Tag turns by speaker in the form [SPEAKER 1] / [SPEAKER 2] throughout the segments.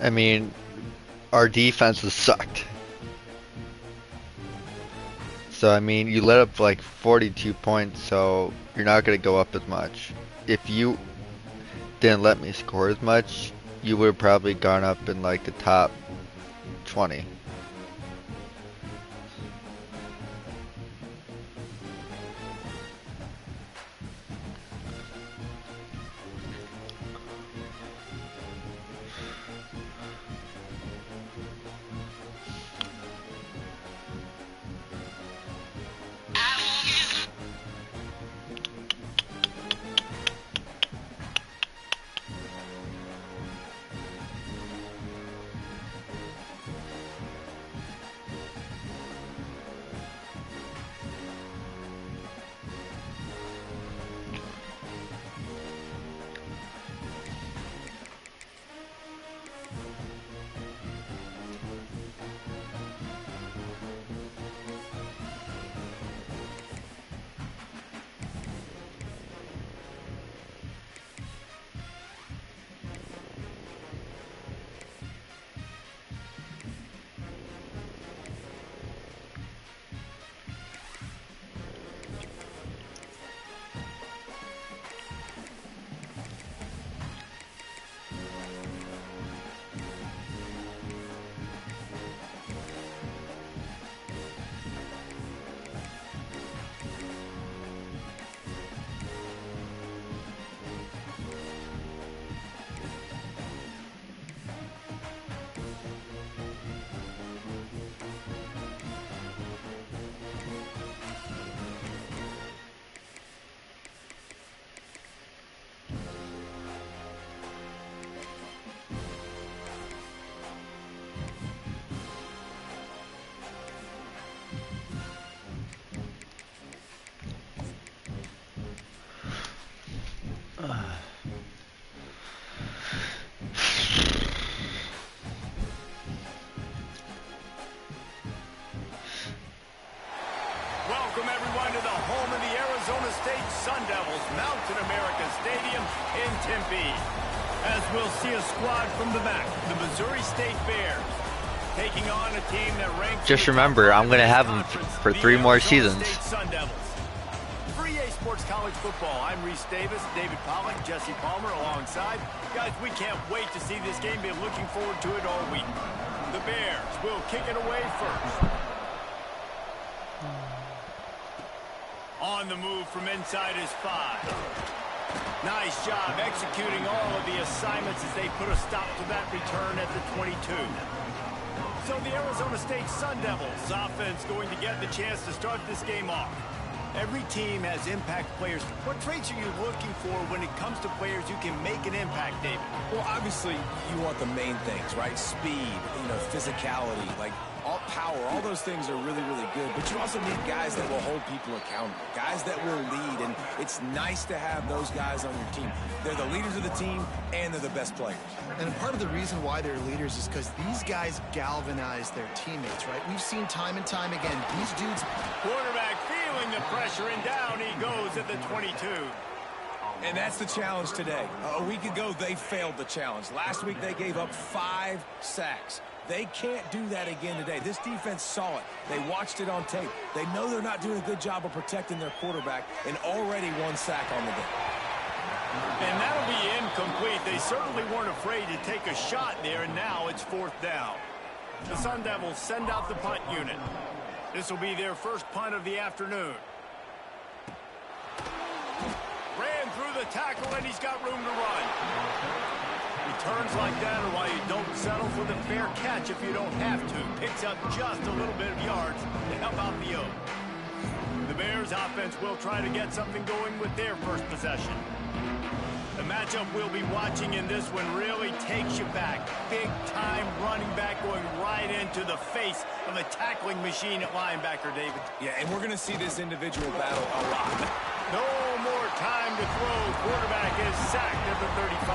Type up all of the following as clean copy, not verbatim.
[SPEAKER 1] I mean, our defense has sucked. So, I mean, you let up like 42 points, so you're not going to go up as much. If you didn't let me score as much, you would have probably gone up in like the top 20.
[SPEAKER 2] Welcome everyone to the home of the Arizona State Sun Devils, Mountain America Stadium in Tempe. As we'll see a squad from the back, the Missouri State Bears, taking on a team that ranks.
[SPEAKER 1] Just remember, I'm going to have them for 3 more seasons.
[SPEAKER 2] For EA Sports College Football, I'm Reese Davis, David Pollock, Jesse Palmer alongside. Guys, we can't wait to see this game. Been looking forward to it all week. The Bears will kick it away first. On the move from inside his 5. Nice job executing all of the assignments as they put a stop to that return at the 22. So the Arizona State Sun Devils offense going to get the chance to start this game off. Every team has impact players. What traits are you looking for when it comes to players who can make an impact, David?
[SPEAKER 3] Well, obviously, you want the main things, right? Speed, physicality, like all power, all those things are really, really good. But you also need guys that will hold people accountable, guys that will lead. And it's nice to have those guys on your team. They're the leaders of the team, and they're the best players.
[SPEAKER 4] And part of the reason why they're leaders is because these guys galvanize their teammates, right? We've seen time and time again, these dudes.
[SPEAKER 2] Quarterback feeling the pressure, and down he goes at the 22.
[SPEAKER 3] And that's the challenge today. A week ago, they failed the challenge. Last week, they gave up 5 sacks. They can't do that again today. This defense saw it. They watched it on tape. They know they're not doing a good job of protecting their quarterback, and already 1 sack on the day.
[SPEAKER 2] And that'll be incomplete. They certainly weren't afraid to take a shot there, and now it's 4th down. The Sun Devils send out the punt unit. This will be their first punt of the afternoon. Ran through the tackle, and he's got room to run. Returns like that are why you don't settle for the fair catch if you don't have to. Picks up just a little bit of yards to help out the Oak. The Bears offense will try to get something going with their first possession. The matchup we'll be watching in this one really takes you back. Big-time running back going right into the face of a tackling machine at linebacker, David.
[SPEAKER 3] Yeah, and we're going to see this individual battle a lot.
[SPEAKER 2] No more time to throw. Quarterback is sacked at the 35.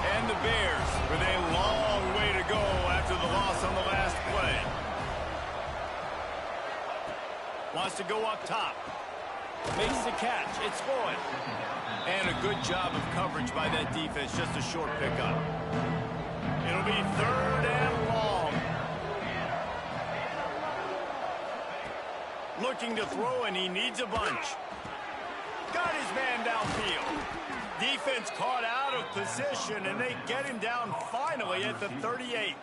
[SPEAKER 2] And the Bears with a long way to go after the loss on the last play. Wants to go up top. Makes the catch. It's Floyd. And a good job of coverage by that defense. Just a short pickup. It'll be 3rd and long. Looking to throw, and he needs a bunch. Got his man downfield. Defense caught out of position, and they get him down finally at the 38.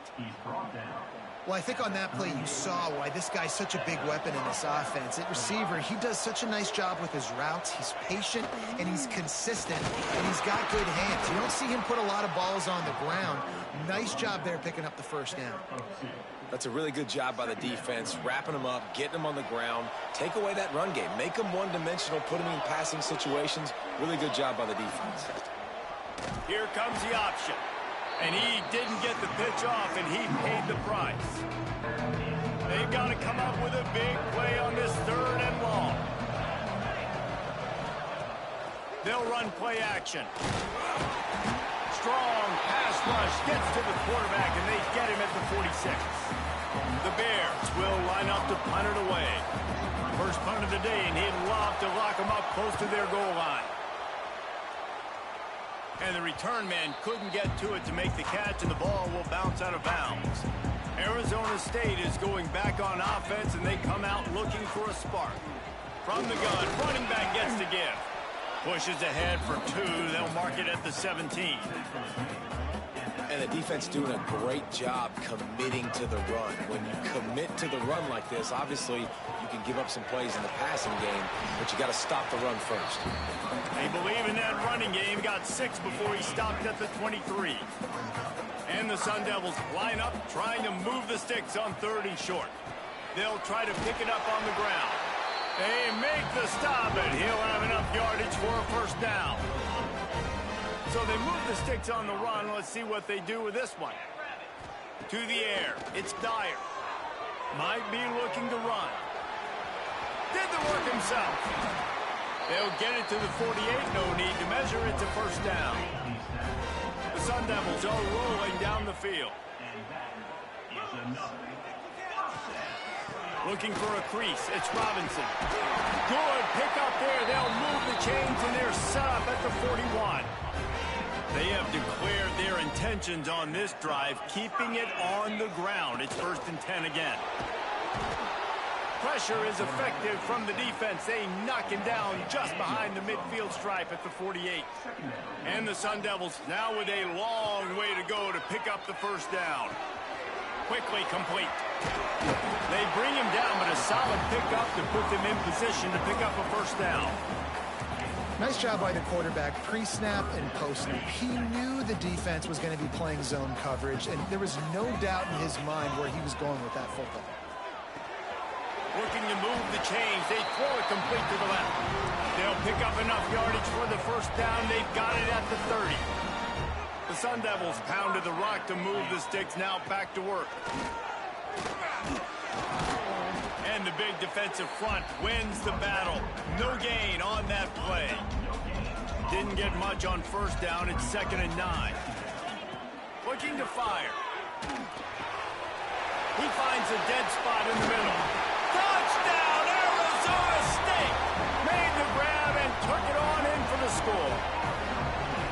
[SPEAKER 4] Well, I think on that play you saw why this guy's such a big weapon in this offense. At receiver, he does such a nice job with his routes. He's patient, and he's consistent, and he's got good hands. You don't see him put a lot of balls on the ground. Nice job there picking up the first down.
[SPEAKER 3] That's a really good job by the defense, wrapping them up, getting them on the ground. Take away that run game. Make them one-dimensional, put them in passing situations. Really good job by the defense.
[SPEAKER 2] Here comes the option. And he didn't get the pitch off, and he paid the price. They've got to come up with a big play on this 3rd and long. They'll run play action. Strong pass rush gets to the quarterback, and they get him at the 46. The Bears will line up to punt it away. First punt of the day, and he'd love to lock them up close to their goal line. And the return man couldn't get to it to make the catch, and the ball will bounce out of bounds. Arizona State is going back on offense, and they come out looking for a spark. From the gun, running back gets to give. Pushes ahead for 2. They'll mark it at the 17.
[SPEAKER 3] And the defense doing a great job committing to the run. When you commit to the run like this, obviously you can give up some plays in the passing game, but you got to stop the run first.
[SPEAKER 2] They believe in that running game. Got 6 before he stopped at the 23. And the Sun Devils line up, trying to move the sticks on 3rd and short. They'll try to pick it up on the ground. They make the stop, and he'll have enough yardage for a first down. So they move the sticks on the run. Let's see what they do with this one. To the air. It's Dyer. Might be looking to run. Did the work himself. They'll get it to the 48. No need to measure. It's a first down. The Sun Devils are rolling down the field. Looking for a crease. It's Robinson. Good pick up there. They'll move the chains, and they're set up at the 41. They have declared their intentions on this drive, keeping it on the ground. It's 1st and 10 again. Pressure is effective from the defense. They knock him down just behind the midfield stripe at the 48. And the Sun Devils now with a long way to go to pick up the first down. Quickly complete. They bring him down, but a solid pickup to put them in position to pick up a first down.
[SPEAKER 4] Nice job by the quarterback, pre-snap and post-snap. He knew the defense was going to be playing zone coverage, and there was no doubt in his mind where he was going with that football.
[SPEAKER 2] Looking to move the chains. They throw it complete to the left. They'll pick up enough yardage for the first down. They've got it at the 30. The Sun Devils pounded the rock to move the sticks. Now back to work. And the big defensive front wins the battle. No gain on that play. Didn't get much on first down. It's 2nd and 9. Looking to fire. He finds a dead spot in the middle. Touchdown, Arizona State! Made the grab and took it on in for the score.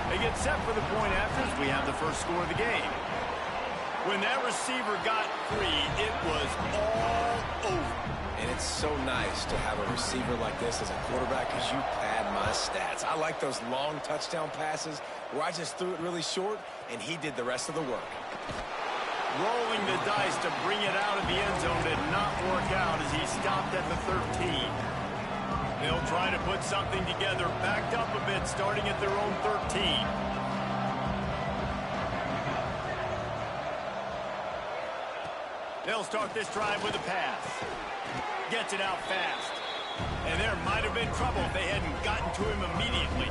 [SPEAKER 2] They get set for the point after as we have the first score of the game. When that receiver got free, it was all over.
[SPEAKER 3] And it's so nice to have a receiver like this as a quarterback because you pad my stats. I like those long touchdown passes where I just threw it really short and he did the rest of the work.
[SPEAKER 2] Rolling the dice to bring it out of the end zone did not work out as he stopped at the 13. They'll try to put something together, backed up a bit, starting at their own 13. They'll start this drive with a pass. Gets it out fast. And there might have been trouble if they hadn't gotten to him immediately.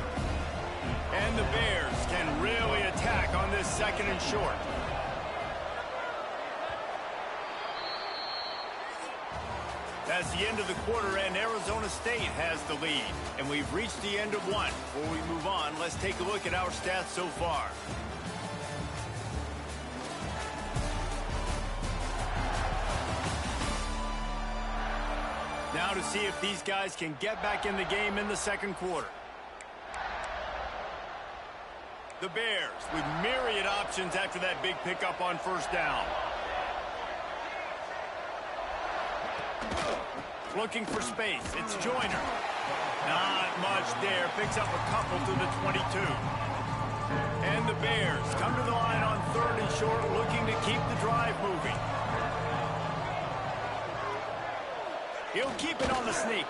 [SPEAKER 2] And the Bears can really attack on this 2nd and short. That's the end of the quarter, and Arizona State has the lead. And we've reached the end of one. Before we move on, let's take a look at our stats so far. Now to see if these guys can get back in the game in the second quarter. The Bears with myriad options after that big pickup on first down. Looking for space. It's Joyner. Not much there. Picks up a couple to the 22. And the Bears come to the line on 3rd and short, looking to keep the drive moving. He'll keep it on the sneak.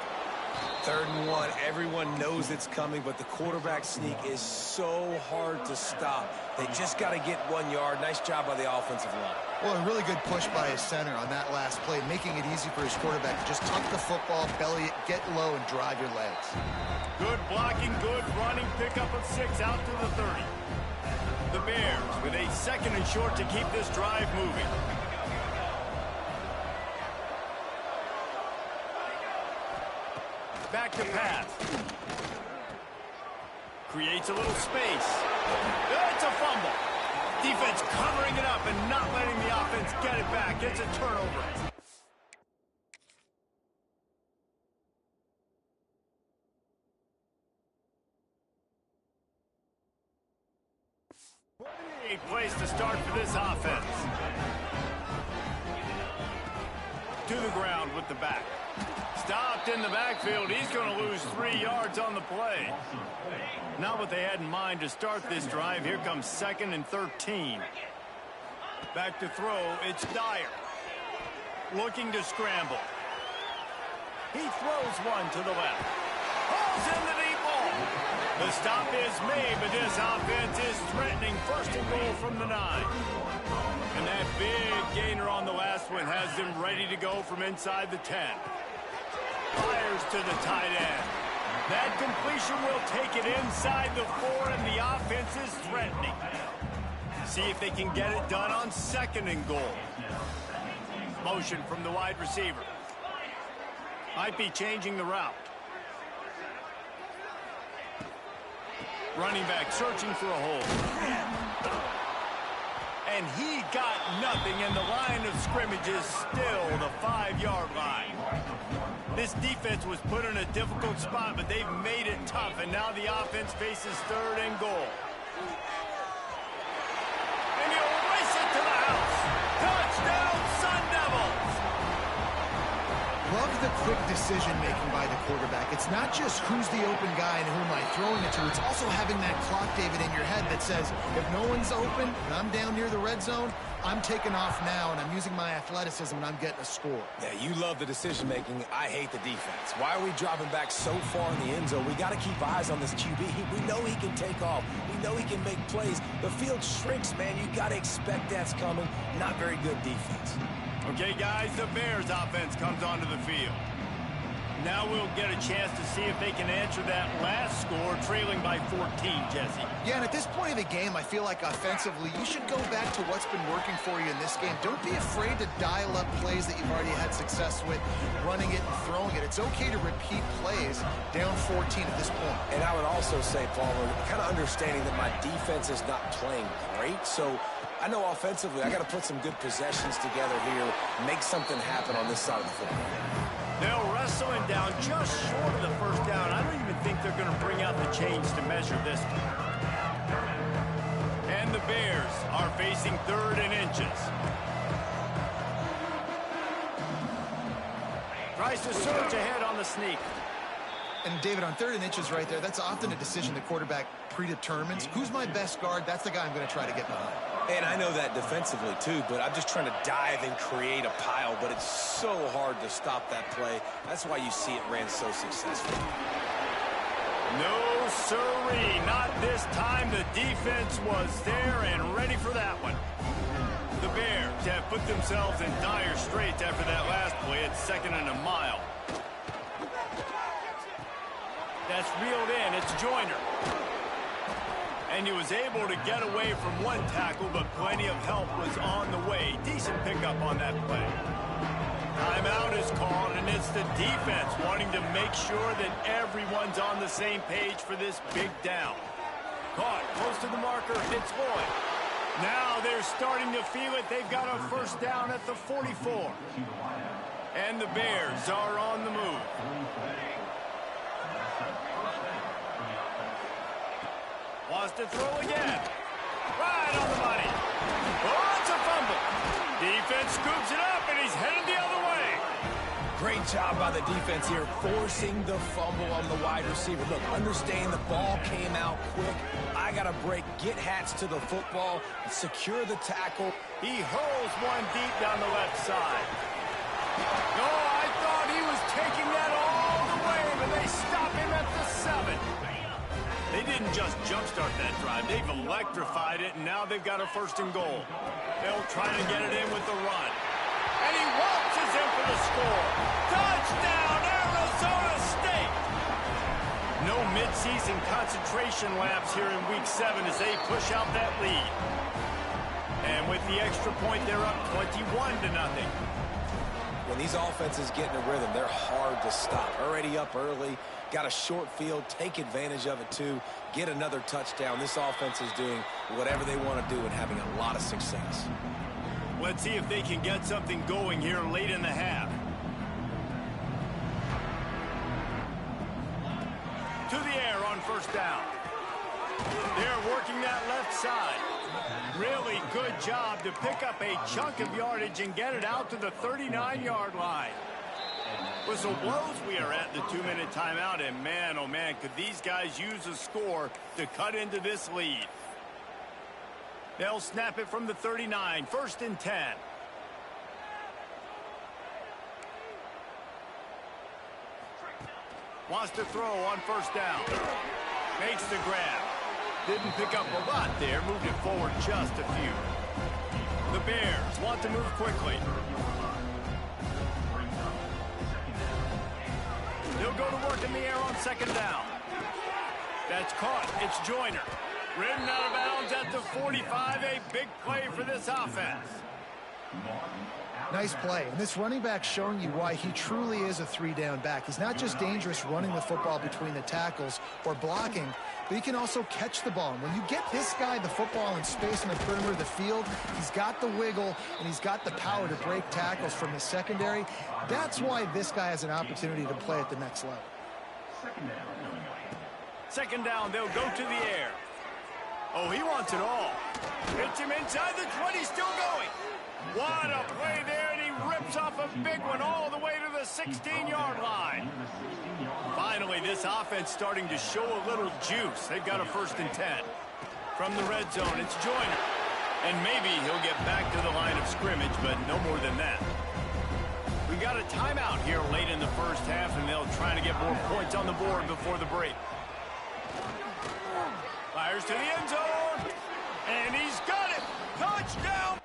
[SPEAKER 3] 3rd and 1. Everyone knows it's coming, but the quarterback sneak is so hard to stop. They just got to get 1 yard. Nice job by the offensive line.
[SPEAKER 4] Well, a really good push by his center on that last play, making it easy for his quarterback to just tuck the football, belly it, get low, and drive your legs.
[SPEAKER 2] Good blocking, good running, pickup of 6 out to the 30. The Bears with a 2nd and short to keep this drive moving. Back to pass. Creates a little space. It's a fumble. Defense covering it up and not letting the offense get it back. It's a turnover. Great place to start for this offense. To the ground with the back. Stopped in the backfield. He's going to lose 3 yards on the play. Not what they had in mind to start this drive. Here comes 2nd and 13. Back to throw. It's Dyer. Looking to scramble. He throws one to the left. Pulls in the deep ball. The stop is made, but this offense is threatening. 1st and goal from the 9. And that big gainer on the last one has them ready to go from inside the 10. Fires to the tight end. That completion will take it inside the 4, and the offense is threatening. See if they can get it done on 2nd and goal. Motion from the wide receiver. Might be changing the route. Running back searching for a hole. And he got nothing, and the line of scrimmage is still the 5-yard line. This defense was put in a difficult spot, but they've made it tough, and now the offense faces 3rd and goal. And he'll race it to the house. Touchdown, Sun Devils!
[SPEAKER 4] Love the quick decision-making by the quarterback. It's not just who's the open guy and who am I throwing it to. It's also having that clock, David, in your head that says, if no one's open and I'm down near the red zone, I'm taking off now, and I'm using my athleticism, and I'm getting a score.
[SPEAKER 3] Yeah, you love the decision-making. I hate the defense. Why are we dropping back so far in the end zone? We got to keep eyes on this QB. We know he can take off. We know he can make plays. The field shrinks, man. You got to expect that's coming. Not very good defense.
[SPEAKER 2] Okay, guys, the Bears offense comes onto the field. Now we'll get a chance to see if they can answer that last score, trailing by 14, Jesse.
[SPEAKER 4] Yeah, and at this point of the game, I feel like offensively, you should go back to what's been working for you in this game. Don't be afraid to dial up plays that you've already had success with, running it and throwing it. It's okay to repeat plays down 14 at this point. And I would also say, Palmer, kind of understanding that my defense is not playing great, so I know offensively I got to put some good possessions together here, make something happen on this side of the football.
[SPEAKER 2] They'll wrestle him down just short of the 1st down. I don't even think they're going to bring out the chains to measure this one. And the Bears are facing 3rd and inches. Tries to surge ahead on the sneak.
[SPEAKER 4] And David, on 3rd and inches right there, that's often a decision the quarterback predetermines. Who's my best guard? That's the guy I'm going to try to get behind.
[SPEAKER 3] And I know that defensively, too, but I'm just trying to dive and create a pile, but it's so hard to stop that play. That's why you see it ran so successfully.
[SPEAKER 2] No, sirree. Not this time. The defense was there and ready for that one. The Bears have put themselves in dire straits after that last play at 2nd and a mile. That's reeled in. It's Joyner. And he was able to get away from one tackle, but plenty of help was on the way. Decent pickup on that play. Timeout is called, and it's the defense wanting to make sure that everyone's on the same page for this big down. Caught close to the marker. It's Lloyd. Now they're starting to feel it. They've got a 1st down at the 44. And the Bears are on the move. Wants to throw again. Right on the money. Oh, it's a fumble. Defense scoops it up, and he's headed the other way.
[SPEAKER 3] Great job by the defense here, forcing the fumble on the wide receiver. Look, understand the ball came out quick. I got to break, get Hats to the football, secure the tackle.
[SPEAKER 2] He hurls one deep down the left side. No, I thought he was taking that all the way, but they stop him at the 7. They didn't just jumpstart that drive. They've electrified it, and now they've got a 1st and goal. They'll try to get it in with the run. And he waltzes in for the score. Touchdown, Arizona State! No midseason concentration laps here in Week 7 as they push out that lead. And with the extra point, they're up 21-0.
[SPEAKER 3] When these offenses get in a rhythm, they're hard to stop. Already up early, got a short field, take advantage of it too, get another touchdown. This offense is doing whatever they want to do and having a lot of success.
[SPEAKER 2] Let's see if they can get something going here late in the half. To the air on 1st down. They're working that left side. Really good job to pick up a chunk of yardage and get it out to the 39-yard line. Whistle blows, we are at the 2-minute timeout, and man, oh man, could these guys use a score to cut into this lead. They'll snap it from the 39, 1st and 10. Wants to throw on 1st down. Makes the grab. Didn't pick up a lot there, moved it forward just a few. The Bears want to move quickly. They'll go to work in the air on 2nd down. That's caught. It's Joyner. Ridden out of bounds at the 45. A big play for this offense.
[SPEAKER 4] Nice play. And this running back showing you why he truly is a 3-down back. He's not just dangerous running the football between the tackles or blocking, but he can also catch the ball. And when you get this guy the football in space in the perimeter of the field, he's got the wiggle and he's got the power to break tackles from the secondary. That's why this guy has an opportunity to play at the next level.
[SPEAKER 2] 2nd down, they'll go to the air. Oh, he wants it all. Hits him inside the 20, still going. What a play there, and he rips off a big one all the way to the 16-yard line. Finally, this offense starting to show a little juice. They've got a 1st and 10. From the red zone, it's Joyner. And maybe he'll get back to the line of scrimmage, but no more than that. We got a timeout here late in the 1st half, and they'll try to get more points on the board before the break. Fires to the end zone, and he's got it. Touchdown.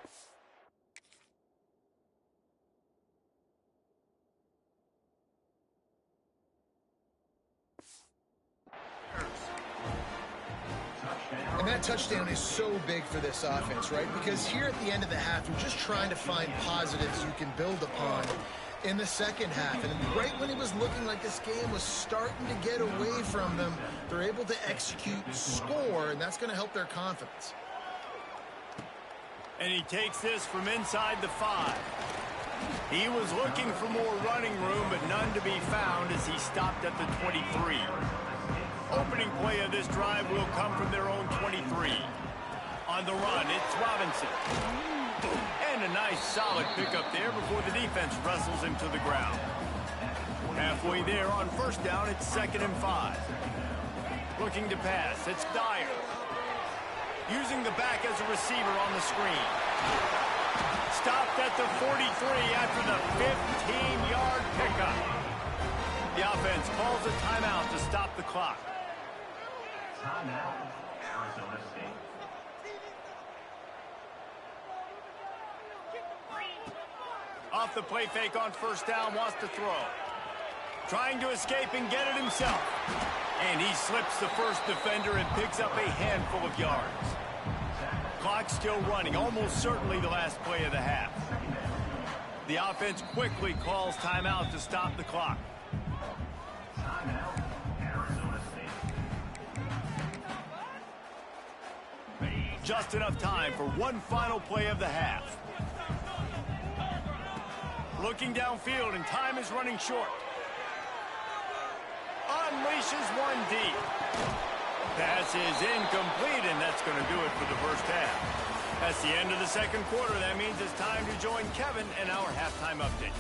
[SPEAKER 4] And that touchdown is so big for this offense, right? Because here at the end of the half, you're just trying to find positives you can build upon in the 2nd half. And right when it was looking like this game was starting to get away from them, they're able to execute, score, and that's going to help their confidence.
[SPEAKER 2] And he takes this from inside the 5. He was looking for more running room, but none to be found as he stopped at the 23. Opening play of this drive will come from their own 23. On the run, it's Robinson. And a nice solid pickup there before the defense wrestles him to the ground. Halfway there on 1st down, it's 2nd and 5. Looking to pass, it's Dyer. Using the back as a receiver on the screen. Stopped at the 43 after the 15-yard pickup. The offense calls a timeout to stop the clock.
[SPEAKER 5] Timeout, Arizona State.
[SPEAKER 2] Off the play fake on 1st down, wants to throw. Trying to escape and get it himself. And he slips the first defender and picks up a handful of yards. Clock still running, almost certainly the last play of the half. The offense quickly calls timeout to stop the clock.
[SPEAKER 5] Timeout, Arizona State.
[SPEAKER 2] Just enough time for one final play of the half. Looking downfield, and time is running short. Unleashes one deep. Pass is incomplete, and that's going to do it for the first half. That's the end of the second quarter. That means it's time to join Kevin in our halftime update.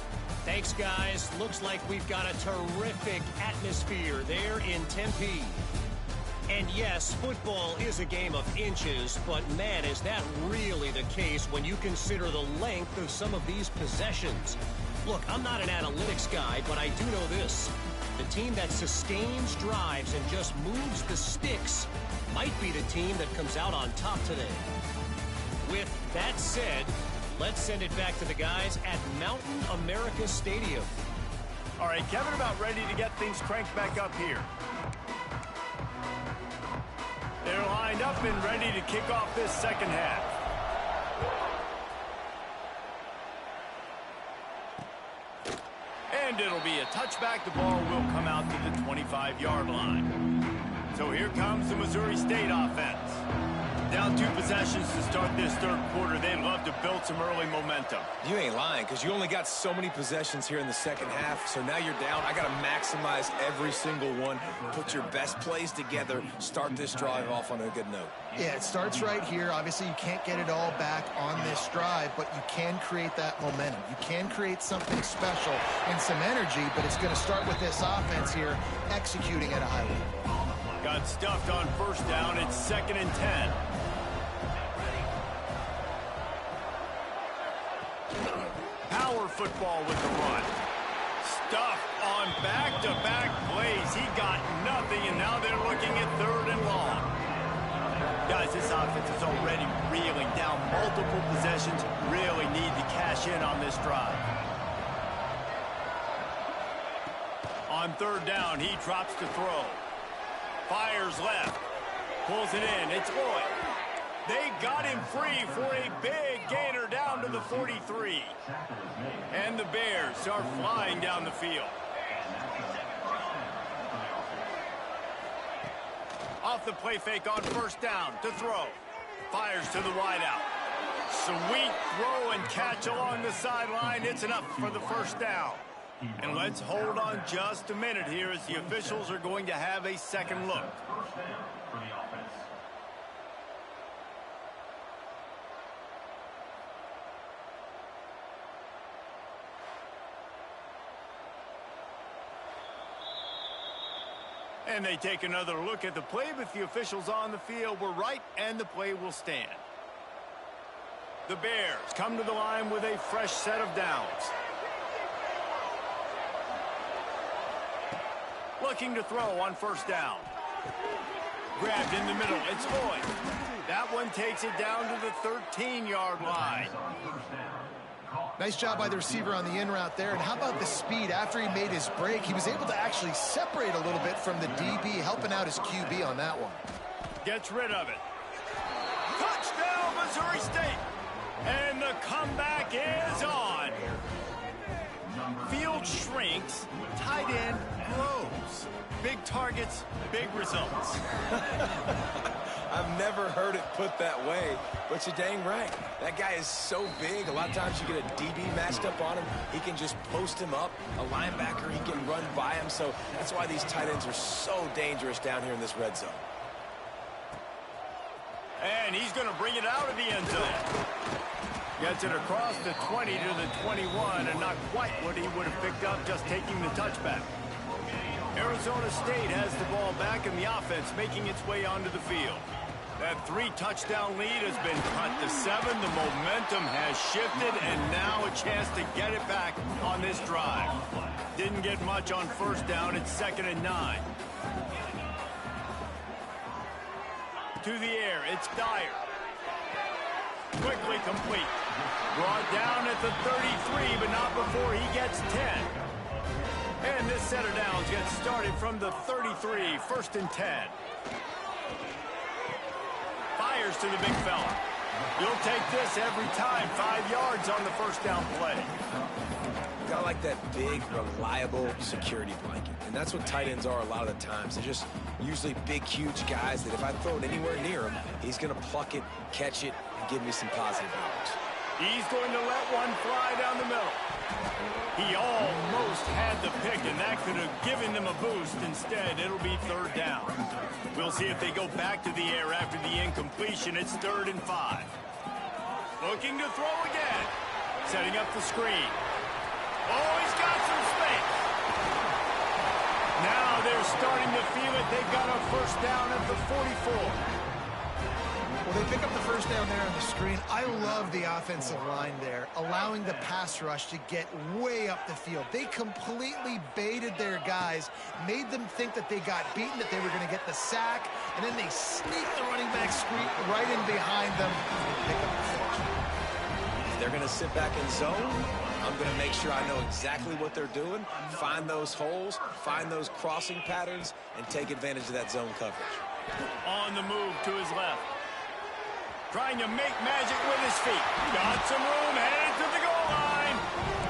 [SPEAKER 6] Thanks, guys. Looks like we've got a terrific atmosphere there in Tempe. And yes, football is a game of inches, but man, is that really the case when you consider the length of some of these possessions. Look, I'm not an analytics guy, but I do know this. The team that sustains drives and just moves the sticks might be the team that comes out on top today. With that said, let's send it back to the guys at Mountain America Stadium.
[SPEAKER 2] All right, Kevin, about ready to get things cranked back up here. They're lined up and ready to kick off this second half. And it'll be a touchback. The ball will come out to the 25-yard line. So here comes the Missouri State offense. Down 2 possessions to start this third quarter. They'd love to build some early momentum.
[SPEAKER 3] You ain't lying, because you only got so many possessions here in the second half, so now you're down. I got to maximize every single one, put your best plays together, start this drive off on a good note.
[SPEAKER 4] Yeah, it starts right here. Obviously, you can't get it all back on this drive, but you can create that momentum. You can create something special and some energy, but it's going to start with this offense here executing at a high level.
[SPEAKER 2] Got stuffed on first down. It's 2nd and 10. Power football with the run. Stuffed on back-to-back plays. He got nothing, and now they're looking at 3rd and long. Guys, this offense is already reeling down multiple possessions. Really need to cash in on this drive. On 3rd down, he drops to throw. Fires left. Pulls it in. It's Lloyd. They got him free for a big gainer down to the 43. And the Bears are flying down the field. Off the play fake on 1st down to throw. Fires to the wideout. Sweet throw and catch along the sideline. It's enough for the 1st down. And let's hold on just a minute here as the officials are going to have a second look. And they take another look at the play, but the officials on the field were right, and the play will stand. The Bears come to the line with a fresh set of downs. Looking to throw on 1st down. Grabbed in the middle. It's Lloyd. That one takes it down to the 13-yard line.
[SPEAKER 4] Nice job by the receiver on the in route there. And how about the speed after he made his break? He was able to actually separate a little bit from the DB, helping out his QB on that one.
[SPEAKER 2] Gets rid of it. Touchdown, Missouri State. And the comeback is on. Field shrinks, tight end grows. Big targets, big results.
[SPEAKER 3] I've never heard it put that way, but you're dang right. That guy is so big. A lot of times you get a DB matched up on him. He can just post him up. A linebacker, he can run by him. So that's why these tight ends are so dangerous down here in this red zone.
[SPEAKER 2] And he's going to bring it out of the end zone. Gets it across the 20 to the 21, and not quite what he would have picked up just taking the touchback. Arizona State has the ball back, and the offense making its way onto the field. That 3-touchdown lead has been cut to 7. The momentum has shifted, and now a chance to get it back on this drive. Didn't get much on 1st down. It's 2nd and 9. To the air, it's Dyer. Quickly complete. Brought down at the 33, but not before he gets 10. And this set of downs gets started from the 33, 1st and 10. Fires to the big fella. You'll take this every time. 5 yards on the 1st down play.
[SPEAKER 3] Got like that big, reliable security blanket. And that's what tight ends are a lot of the times. They're just usually big, huge guys that if I throw it anywhere near him, he's going to pluck it, catch it, and give me some positive yards.
[SPEAKER 2] He's going to let one fly down the middle. He almost had the pick, and that could have given them a boost. Instead, it'll be third down. We'll see if they go back to the air after the incompletion. It's 3rd and 5. Looking to throw again. Setting up the screen. Oh, he's got some space. Now they're starting to feel it. They've got a first down at the 44.
[SPEAKER 4] Well, they pick up the first down there on the screen. I love the offensive line there, allowing the pass rush to get way up the field. They completely baited their guys, made them think that they got beaten, that they were going to get the sack, and then they sneak the running back screen right in behind them and pick up the finish.
[SPEAKER 3] They're going to sit back in zone. I'm going to make sure I know exactly what they're doing, find those holes, find those crossing patterns, and take advantage of that zone coverage.
[SPEAKER 2] On the move to his left. Trying to make magic with his feet. Got some room, headed to the goal line.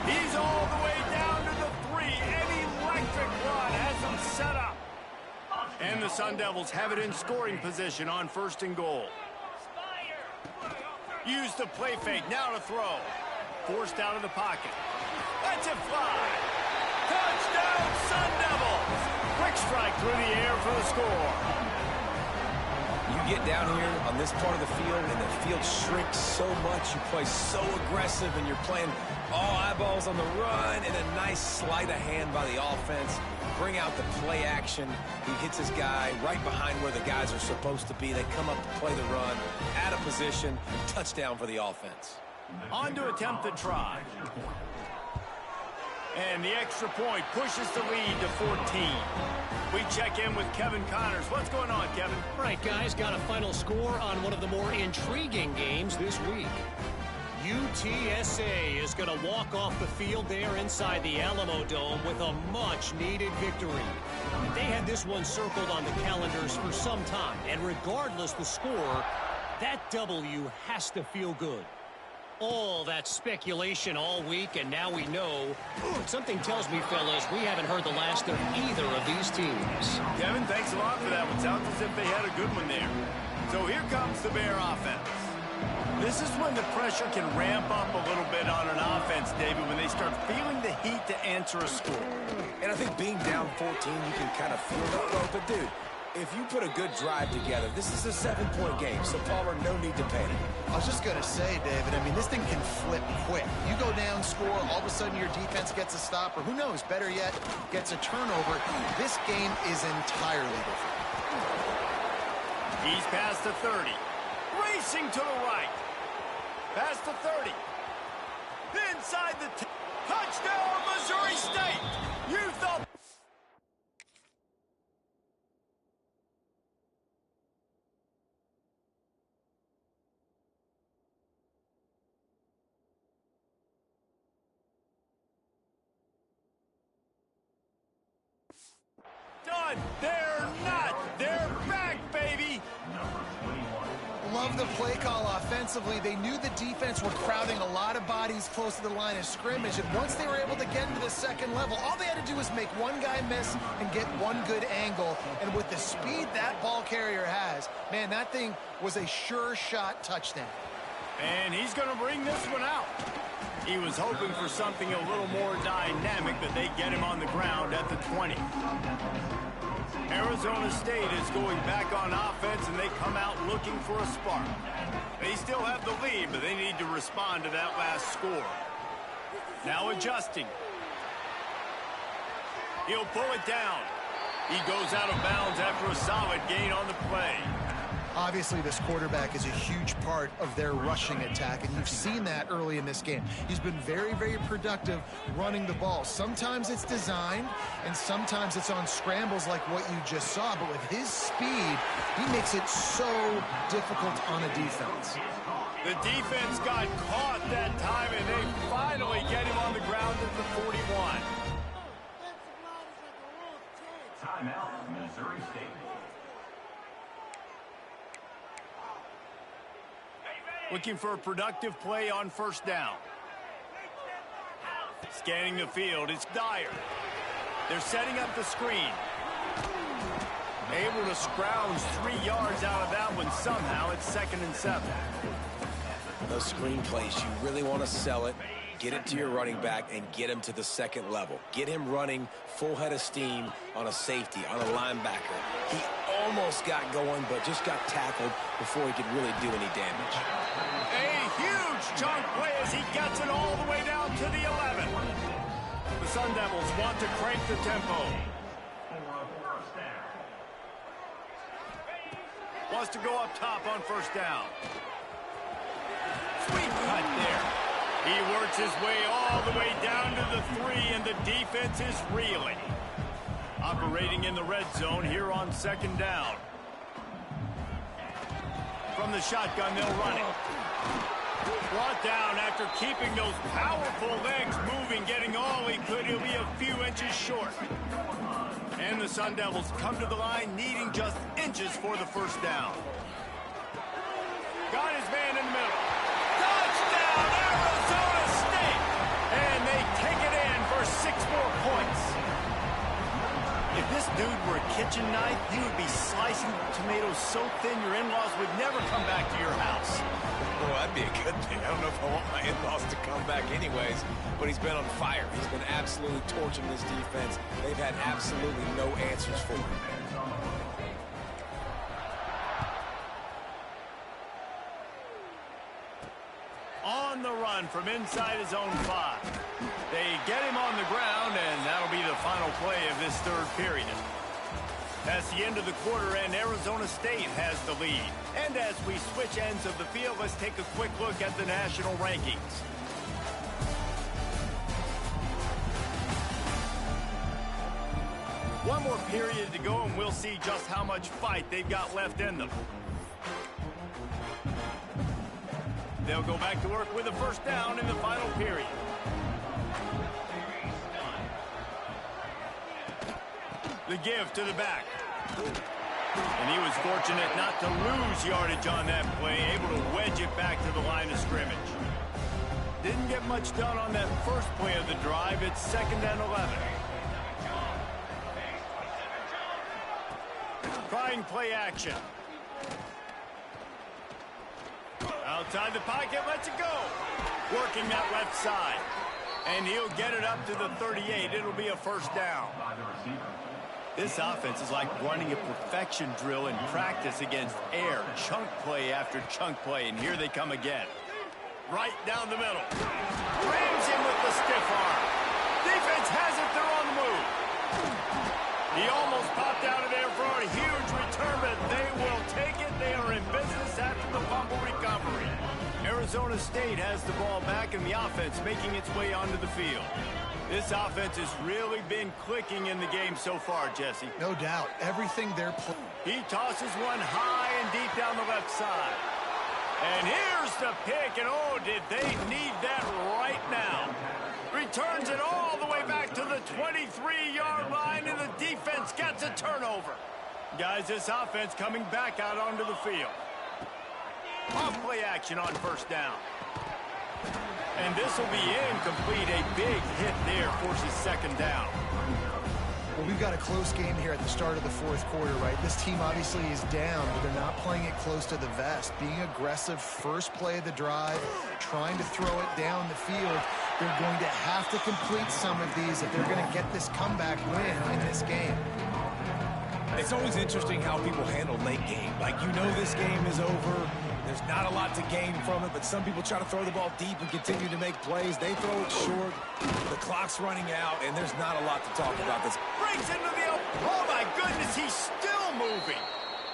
[SPEAKER 2] He's all the way down to the 3. An electric run has him set up. And the Sun Devils have it in scoring position on 1st and goal. Use the play fake, now to throw. Forced out of the pocket. Lets it fly. Touchdown, Sun Devils. Quick strike through the air for the score.
[SPEAKER 3] You get down here on this part of the field, and the field shrinks so much. You play so aggressive, and you're playing all eyeballs on the run, and a nice sleight of hand by the offense. Bring out the play action. He hits his guy right behind where the guys are supposed to be. They come up to play the run, out of position, touchdown for the offense.
[SPEAKER 2] On to attempt the try. And the extra point pushes the lead to 14. We check in with Kevin Connors. What's going on, Kevin?
[SPEAKER 6] Right, guys, got a final score on one of the more intriguing games this week. UTSA is going to walk off the field there inside the Alamo Dome with a much-needed victory. They had this one circled on the calendars for some time, and regardless the score, that W has to feel good. All that speculation all week, and now we know. Something tells me, fellas, we haven't heard the last of either of these teams.
[SPEAKER 2] Kevin, thanks a lot for that one. Sounds as if they had a good one there. So here comes the Bear offense. This is when the pressure can ramp up a little bit on an offense, David, when they start feeling the heat to answer a score.
[SPEAKER 3] And I think being down 14, you can kind of feel that way. But, dude, if you put a good drive together, this is a 7-point game, so Palmer, no need to panic.
[SPEAKER 4] I was just going to say, David, I mean, this thing can flip quick. You go down, score, all of a sudden your defense gets a stop, or who knows, better yet, gets a turnover. This game is entirely different.
[SPEAKER 2] He's past the 30. Racing to the right. Past the 30. Inside the touchdown, Missouri State. You thought... Done. They're not. They're back, baby.
[SPEAKER 4] Love the play call offensively. They knew the defense were crowding a lot of bodies close to the line of scrimmage, and once they were able to get into the second level, all they had to do was make one guy miss and get one good angle. And with the speed that ball carrier has, man, that thing was a sure shot touchdown.
[SPEAKER 2] And he's going to bring this one out. He was hoping for something a little more dynamic, but they get him on the ground at the 20. Arizona State is going back on offense, and they come out looking for a spark. They still have the lead, but they need to respond to that last score. Now adjusting. He'll pull it down. He goes out of bounds after a solid gain on the play.
[SPEAKER 4] Obviously, this quarterback is a huge part of their rushing attack, and you've seen that early in this game. He's been very, very productive running the ball. Sometimes it's designed, and sometimes it's on scrambles like what you just saw. But with his speed, he makes it so difficult on a defense.
[SPEAKER 2] The defense got caught that time, and they finally get him on the ground at the 41.
[SPEAKER 5] Timeout, Missouri State.
[SPEAKER 2] Looking for a productive play on first down. Scanning the field, it's Dyer. They're setting up the screen. Able to scrounge 3 yards out of that one somehow. It's 2nd and 7.
[SPEAKER 3] Those screen plays, you really want to sell it, get it to your running back, and get him to the second level. Get him running full head of steam on a safety, on a linebacker. He almost got going, but just got tackled before he could really do any damage.
[SPEAKER 2] A huge chunk play as he gets it all the way down to the 11. The Sun Devils want to crank the tempo. Wants to go up top on first down. Sweet cut there. He works his way all the way down to the 3, and the defense is reeling. Operating in the red zone here on second down. From the shotgun, they'll run it. Brought down after keeping those powerful legs moving, getting all he could. He'll be a few inches short. And the Sun Devils come to the line needing just inches for the first down. Got his man in the middle. Touchdown, Arizona State! And they take it in for 6 more points. If this dude were a kitchen knife, he would be slicing tomatoes so thin your in-laws would never come back to your house.
[SPEAKER 3] Well, that'd be a good thing. I don't know if I want my in-laws to come back anyways, but he's been on fire. He's been absolutely torching this defense. They've had absolutely no answers for him.
[SPEAKER 2] On the run from inside his own 5. They get him on the ground, and that'll be the final play of this third period. That's the end of the quarter, and Arizona State has the lead. And as we switch ends of the field, let's take a quick look at the national rankings. One more period to go, and we'll see just how much fight they've got left in them. They'll go back to work with a first down in the final period. The give to the back. And he was fortunate not to lose yardage on that play, able to wedge it back to the line of scrimmage. Didn't get much done on that first play of the drive. It's 2nd and 11. Trying play action. Outside the pocket, lets it go. Working that left side. And he'll get it up to the 38. It'll be a first down. This offense is like running a perfection drill in practice against air. Chunk play after chunk play, and here they come again. Right down the middle. Rams him with the stiff arm. Defense has it, they're on the move. He almost popped out of there for a huge return, but they will take it. They are in business after the fumble recovery. Arizona State has the ball back, and the offense making its way onto the field. This offense has really been clicking in the game so far, Jesse.
[SPEAKER 4] No doubt. Everything they're playing.
[SPEAKER 2] He tosses one high and deep down the left side. And here's the pick, and oh, did they need that right now. Returns it all the way back to the 23-yard line, and the defense gets a turnover. Guys, this offense coming back out onto the field. Off play action on first down. And this will be incomplete. A big hit there forces 2nd down.
[SPEAKER 4] Well, we've got a close game here at the start of the 4th quarter, right? This team obviously is down, but they're not playing it close to the vest. Being aggressive, first play of the drive, trying to throw it down the field. They're going to have to complete some of these if they're going to get this comeback win in this game.
[SPEAKER 3] It's always interesting how people handle late game. Like, you know this game is over. There's not a lot to gain from it, but some people try to throw the ball deep and continue to make plays. They throw it short. The clock's running out, and there's not a lot to talk about this.
[SPEAKER 2] Breaks into the oh my goodness, he's still moving.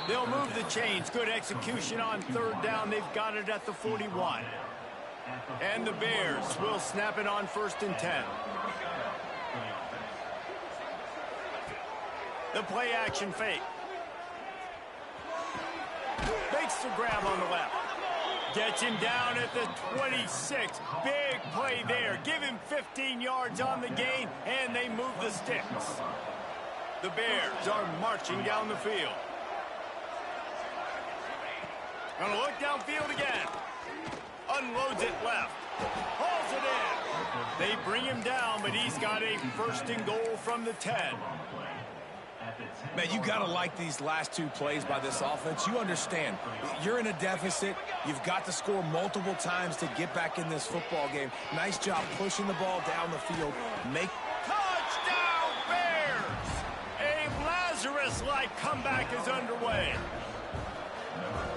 [SPEAKER 2] They'll move the chains. Good execution on 3rd down. They've got it at the 41. And the Bears will snap it on 1st and 10. The play action fake. Makes the grab on the left. Gets him down at the 26. Big play there. Give him 15 yards on the gain, and they move the sticks. The Bears are marching down the field. Gonna look downfield again. Unloads it left. Hauls it in. They bring him down, but he's got a 1st and goal from the 10.
[SPEAKER 3] Man, you got to like these last two plays by this offense. You understand, you're in a deficit. You've got to score multiple times to get back in this football game. Nice job pushing the ball down the field.
[SPEAKER 2] Touchdown, Bears! A Lazarus-like comeback is underway.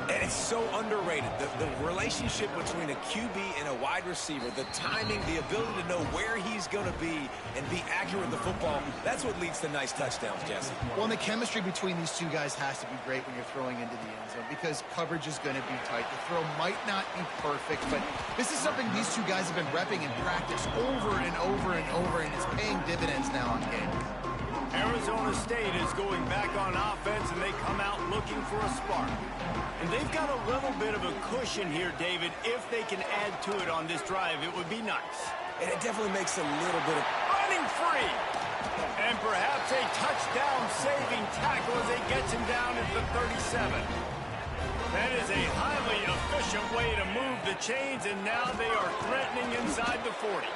[SPEAKER 3] And it's so underrated. The relationship between a QB and a wide receiver, the timing, the ability to know where he's going to be and be accurate with the football, that's what leads to nice touchdowns, Jesse.
[SPEAKER 4] Well, and the chemistry between these two guys has to be great when you're throwing into the end zone because coverage is going to be tight. The throw might not be perfect, but this is something these two guys have been repping in practice over and over and over, and it's paying dividends now in games.
[SPEAKER 2] Arizona State is going back on offense, and they come out looking for a spark. And they've got a little bit of a cushion here, David. If they can add to it on this drive, it would be nice.
[SPEAKER 3] And it definitely makes a little bit of...
[SPEAKER 2] Running free! And perhaps a touchdown-saving tackle as he gets him down at the 37. That is a highly efficient way to move the chains, and now they are threatening inside the 40.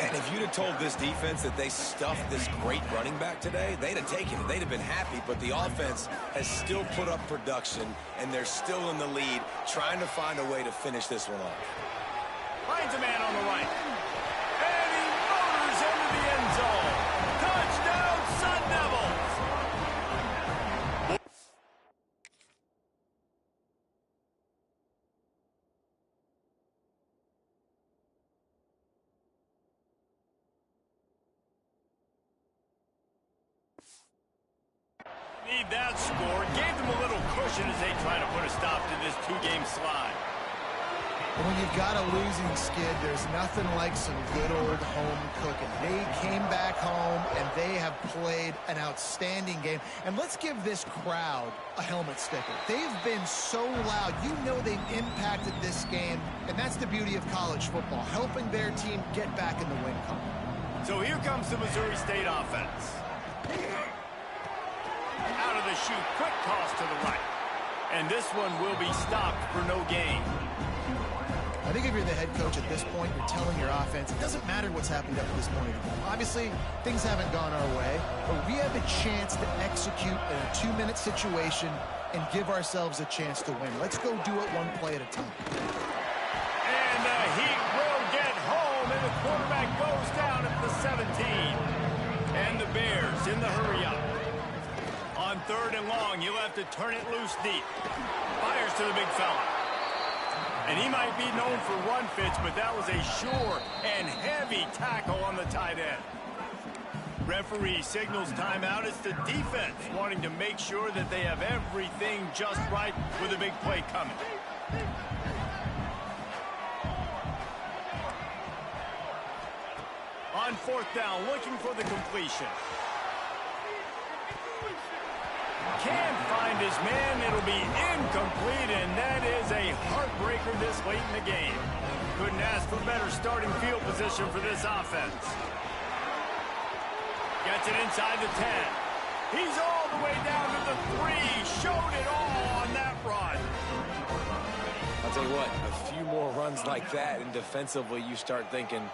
[SPEAKER 3] And if you'd have told this defense that they stuffed this great running back today, they'd have taken it. They'd have been happy, but the offense has still put up production, and they're still in the lead, trying to find a way to finish this one off.
[SPEAKER 2] Finds a man on the right. And he motors into the end zone. Touchdown, Sun Devils! Need that score. Gave them a little cushion as they try to put a stop to this two-game slide.
[SPEAKER 4] When you've got a losing skid, there's nothing like some good old home cooking. They came back home, and they have played an outstanding game. And let's give this crowd a helmet sticker. They've been so loud. You know they've impacted this game, and that's the beauty of college football, helping their team get back in the win column.
[SPEAKER 2] So here comes the Missouri State offense. Out of the chute, quick toss to the right. And this one will be stopped for no gain.
[SPEAKER 4] I think if you're the head coach at this point, you're telling your offense, it doesn't matter what's happened up to this point. Obviously, things haven't gone our way, but we have a chance to execute in a 2-minute situation and give ourselves a chance to win. Let's go do it one play at a time.
[SPEAKER 2] And the Heat will get home, and the quarterback goes down at the 17. And the Bears in the hurry-up. On 3rd and long, you'll have to turn it loose deep. Fires to the big fella. And he might be known for run fits, but that was a sure and heavy tackle on the tight end. Referee signals timeout. It's the defense wanting to make sure that they have everything just right with a big play coming. On 4th down, looking for the completion. Can't find his man. It'll be incomplete, and that is a heartbreaker this late in the game. Couldn't ask for better starting field position for this offense. Gets it inside the 10. He's all the way down to the 3. Showed it all on that run.
[SPEAKER 3] I'll tell you what, a few more runs like that, and defensively you start thinking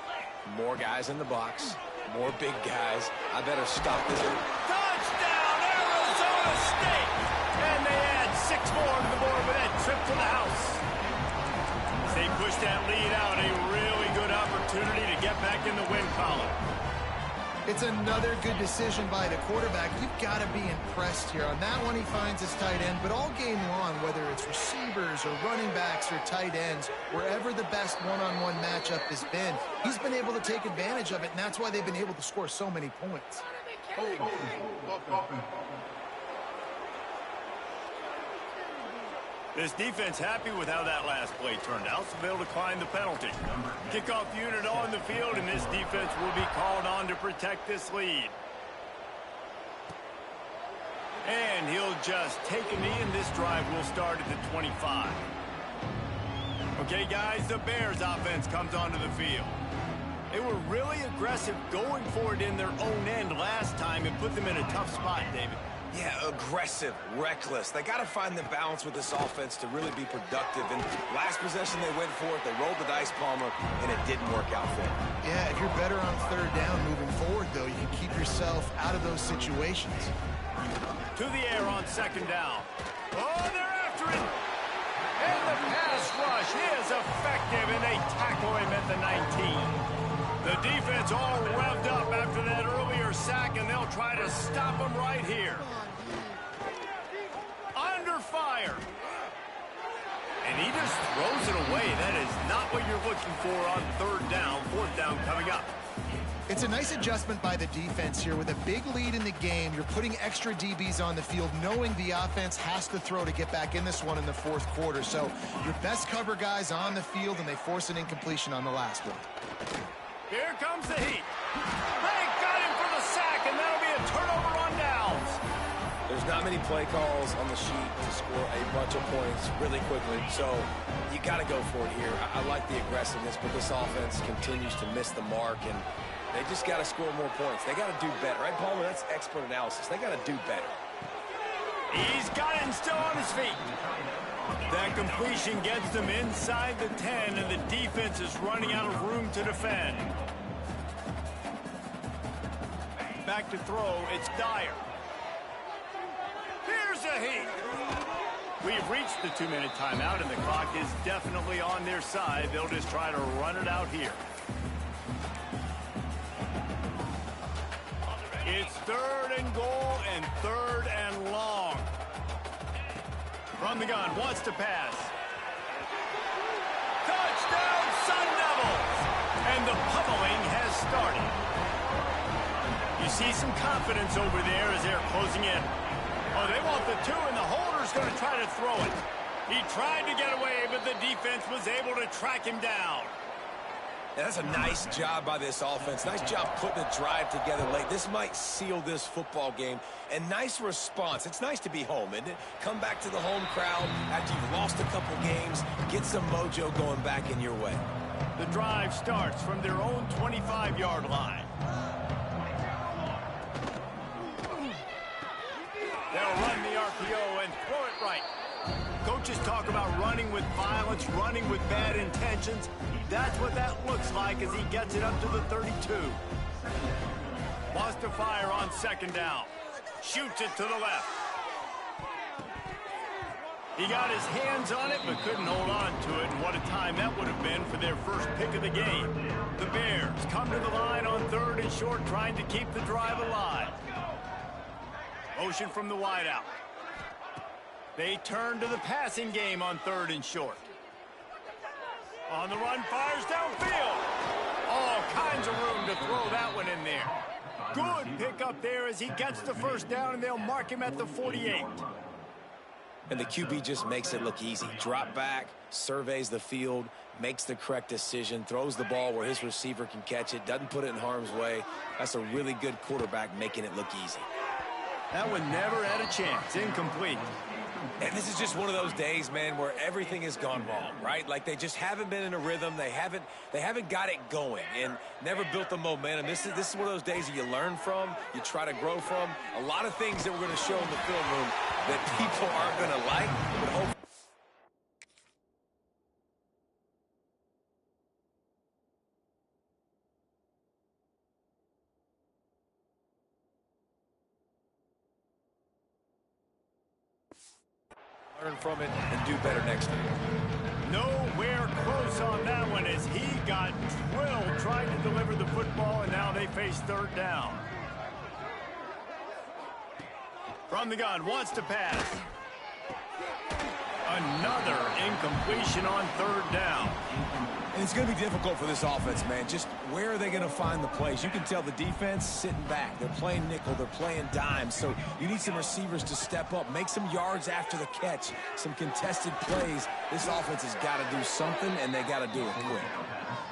[SPEAKER 3] more guys in the box, more big guys. I better stop this.
[SPEAKER 2] Touchdown, Arizona State! And they add 6 more to the board with that trip to the house. As they push that lead out, a really good opportunity to get back in the win column.
[SPEAKER 4] It's another good decision by the quarterback. You've got to be impressed here. On that one, he finds his tight end, but all game long, whether it's receivers or running backs or tight ends, wherever the best one-on-one matchup has been, he's been able to take advantage of it, and that's why they've been able to score so many points.
[SPEAKER 2] This defense happy with how that last play turned out, so they'll decline the penalty. Kickoff unit on the field, and this defense will be called on to protect this lead. And he'll just take a knee, and this drive will start at the 25. Okay, guys, the Bears offense comes onto the field. They were really aggressive going for it in their own end last time and put them in a tough spot, David.
[SPEAKER 3] Yeah, aggressive, reckless. They got to find the balance with this offense to really be productive. And last possession, they went for it. They rolled the dice, Palmer, and it didn't work out for them.
[SPEAKER 4] Yeah, if you're better on third down moving forward, though, you can keep yourself out of those situations.
[SPEAKER 2] To the air on second down. Oh, they're after it. And the pass rush is effective, and they tackle him at the 19. The defense all revved up after that earlier sack, and they'll try to stop him right here. Under fire. And he just throws it away. That is not what you're looking for on third down. Fourth down coming up.
[SPEAKER 4] It's a nice adjustment by the defense here. With a big lead in the game, you're putting extra DBs on the field, knowing the offense has to throw to get back in this one in the fourth quarter. So your best cover guys on the field, and they force an incompletion on the last one.
[SPEAKER 2] Here comes the heat. They got him for the sack, and that'll be a turnover on downs.
[SPEAKER 3] There's not many play calls on the sheet to score a bunch of points really quickly, so you got to go for it here. I like the aggressiveness, but this offense continues to miss the mark, and they just got to score more points. They got to do better, right, Palmer? That's expert analysis. They got to do better.
[SPEAKER 2] He's got it and still on his feet. That completion gets them inside the 10, and the defense is running out of room to defend. Back to throw, it's Dyer. Here's a heat. We've reached the 2-minute timeout, and the clock is definitely on their side. They'll just try to run it out here. It's third and goal and third and long. From the gun, wants to pass. Touchdown, Sun Devils! And the pummeling has started. You see some confidence over there as they're closing in. Oh, they want the 2, and the holder's going to try to throw it. He tried to get away, but the defense was able to track him down.
[SPEAKER 3] Yeah, that's a nice job by this offense. Nice job putting a drive together late. This might seal this football game. And nice response. It's nice to be home, isn't it? Come back to the home crowd after you've lost a couple games. Get some mojo going back in your way.
[SPEAKER 2] The drive starts from their own 25-yard line. They'll run the RPO and throw it right. Coaches talk about running with violence, running with bad intentions. That's what that looks like as he gets it up to the 32. Wants to fire on second down. Shoots it to the left. He got his hands on it but couldn't hold on to it. And what a time that would have been for their first pick of the game. The Bears come to the line on third and short, trying to keep the drive alive. Motion from the wideout. They turn to the passing game on third and short. On the run, fires downfield. All kinds of room to throw that one in there. Good pickup there as he gets the first down, and they'll mark him at the 48.
[SPEAKER 3] And the QB just makes it look easy. Drop back, surveys the field, makes the correct decision, throws the ball where his receiver can catch it, doesn't put it in harm's way. That's a really good quarterback making it look easy.
[SPEAKER 2] That one never had a chance. Incomplete.
[SPEAKER 3] And this is just one of those days, man, where everything has gone wrong, right? Like they just haven't been in a rhythm. They haven't got it going and never built the momentum. This is one of those days that you learn from, you try to grow from. A lot of things that we're going to show in the film room that people aren't going to like, but hopefully. Learn from it and do better next time.
[SPEAKER 2] Nowhere close on that one as he got drilled trying to deliver the football, and now they face third down. From the gun, wants to pass. Another incompletion on third down.
[SPEAKER 3] And it's going to be difficult for this offense, man. Just where are they going to find the plays? You can tell the defense sitting back. They're playing nickel. They're playing dime. So you need some receivers to step up, make some yards after the catch, some contested plays. This offense has got to do something, and they got to do it quick.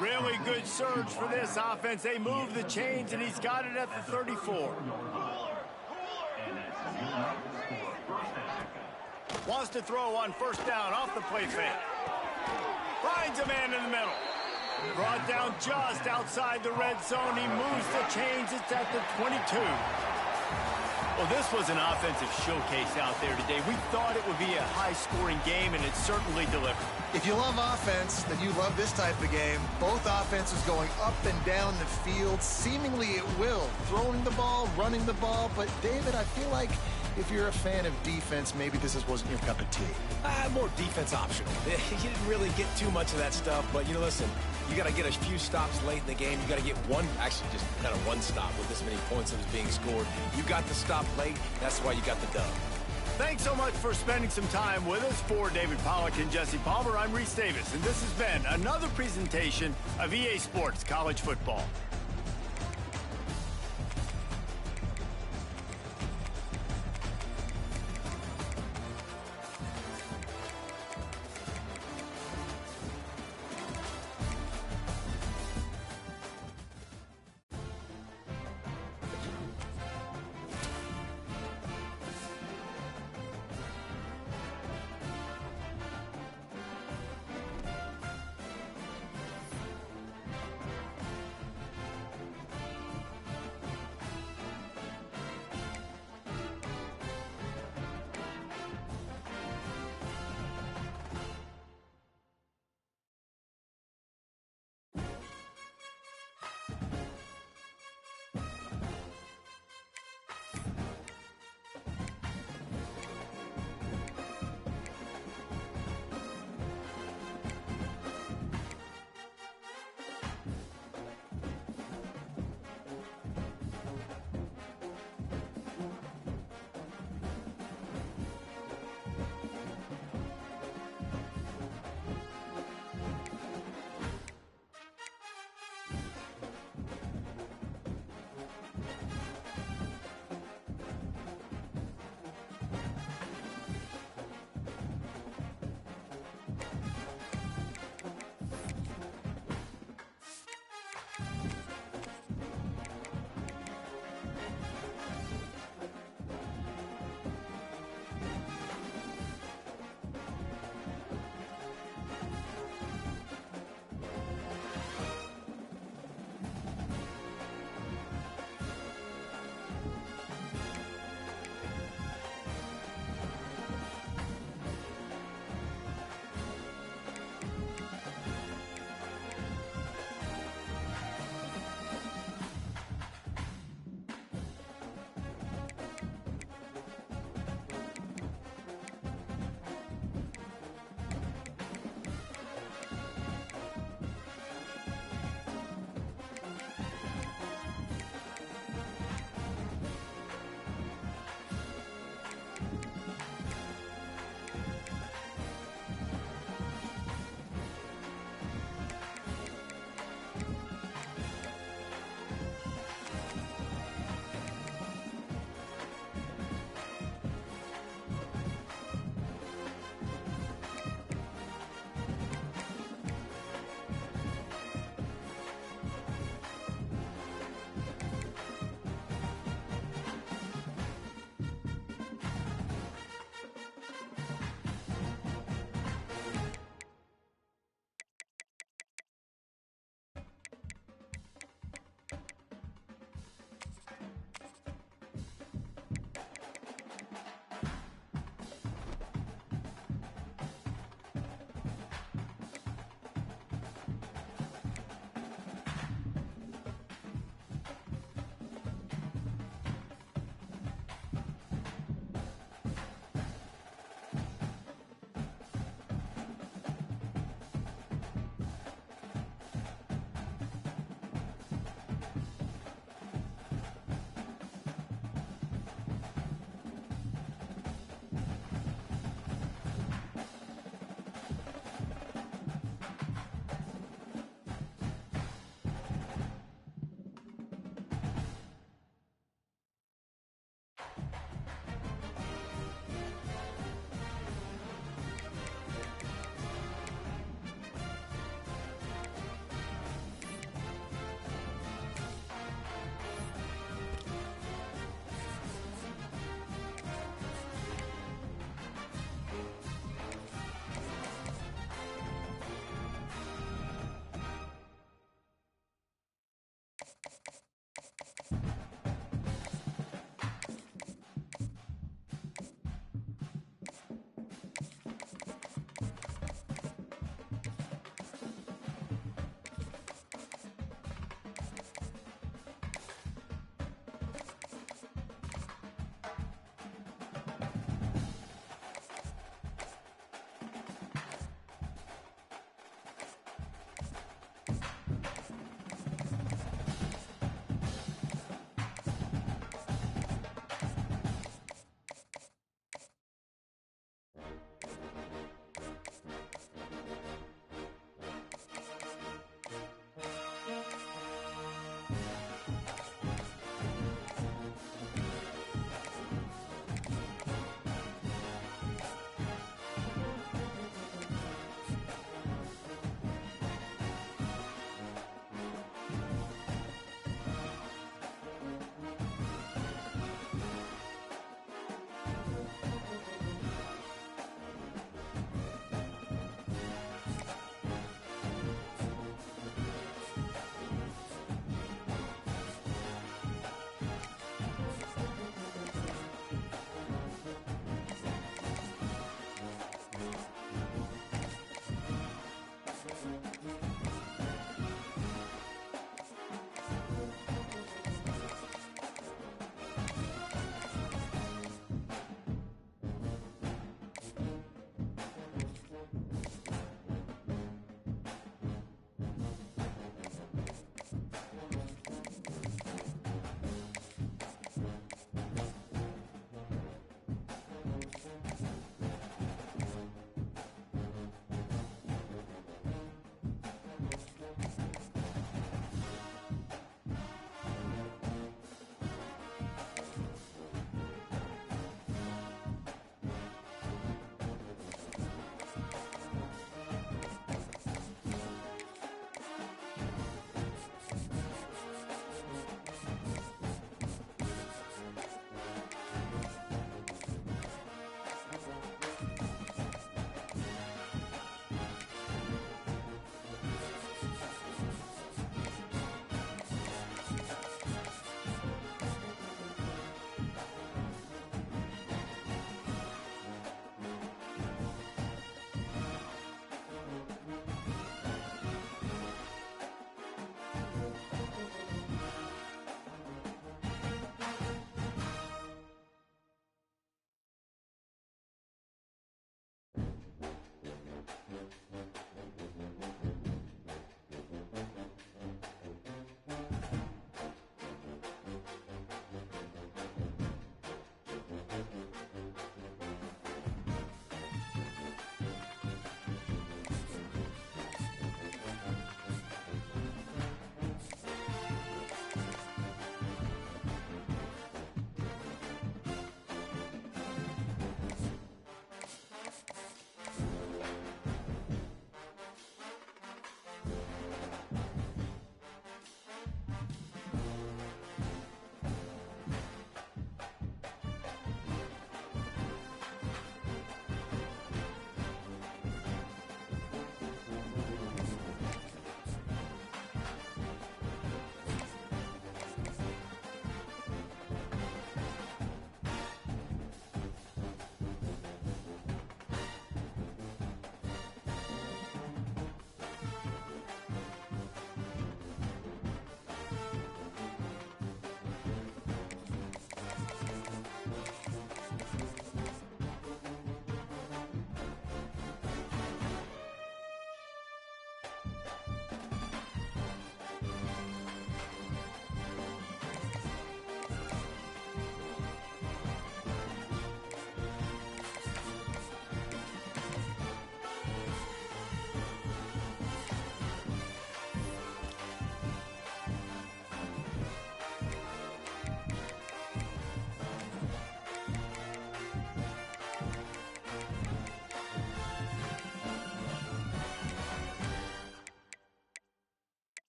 [SPEAKER 2] Really good surge for this offense. They move the chains, and he's got it at the 34. Wants to throw on first down off the play fake. Finds a man in the middle. Brought down just outside the red zone. He moves the chains. It's at the 22. Well, this was an offensive showcase out there today. We thought it would be a high-scoring game, and it certainly delivered.
[SPEAKER 4] If you love offense, then you love this type of game. Both offenses going up and down the field, seemingly at will. Throwing the ball, running the ball. But, David, I feel like if you're a fan of defense, maybe this wasn't your cup of tea.
[SPEAKER 3] More defense optional. You didn't really get too much of that stuff, but, listen, you got to get a few stops late in the game. You got to get actually just kind of one stop with this many points that was being scored. You got the stop late. That's why you got the dub.
[SPEAKER 2] Thanks so much for spending some time with us. For David Pollack and Jesse Palmer, I'm Reese Davis, and this has been another presentation of EA Sports College Football.